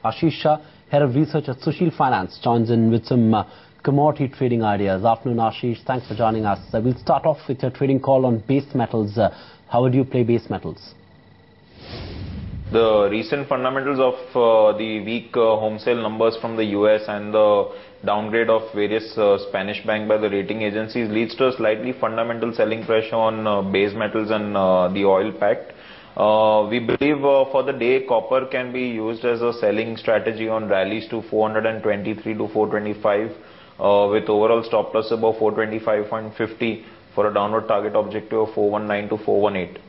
Ashish Shah, Head of Research at Sushil Finance, joins in with some commodity trading ideas. Afternoon, Ashish. Thanks for joining us. We'll start off with your trading call on base metals. How would you play base metals? The recent fundamentals of the weak home sale numbers from the US and the downgrade of various Spanish banks by the rating agencies leads to a slightly fundamental selling pressure on base metals and the oil pact. We believe for the day copper can be used as a selling strategy on rallies to 423 to 425 with overall stop loss above 425.50 for a downward target objective of 419 to 418.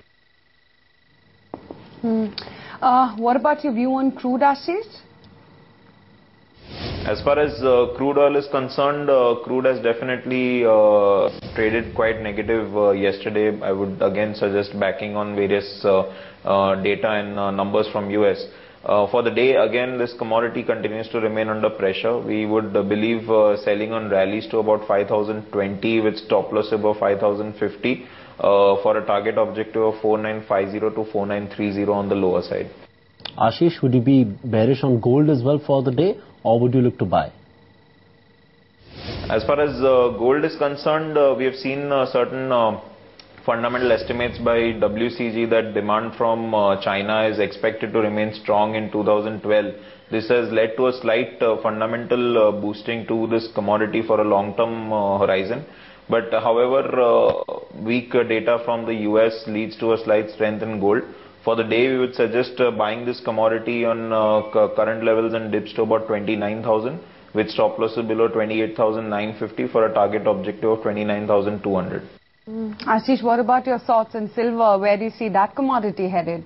What about your view on crude, Ashish? As far as crude oil is concerned, crude has definitely traded quite negative yesterday. I would again suggest backing on various data and numbers from US. For the day, again, this commodity continues to remain under pressure. We would believe selling on rallies to about 5,020 with stop loss above 5,050 for a target objective of 4,950 to 4,930 on the lower side. Ashish, would you be bearish on gold as well for the day, or would you look to buy? As far as gold is concerned, we have seen certain fundamental estimates by WCG that demand from China is expected to remain strong in 2012. This has led to a slight fundamental boosting to this commodity for a long-term horizon. But however, weak data from the US leads to a slight strength in gold. For the day, we would suggest buying this commodity on current levels and dips to about 29,000 with stop losses below 28,950 for a target objective of 29,200. Ashish, what about your thoughts on silver? Where do you see that commodity headed?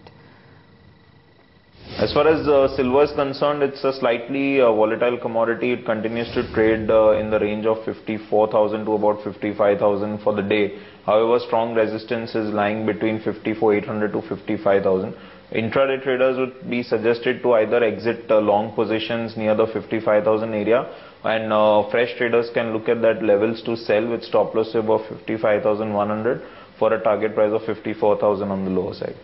As far as silver is concerned, it's a slightly volatile commodity. It continues to trade in the range of 54,000 to about 55,000 for the day. However, strong resistance is lying between 54,800 to 55,000. Intraday traders would be suggested to either exit long positions near the 55,000 area, and fresh traders can look at that levels to sell with stop loss above 55,100 for a target price of 54,000 on the lower side.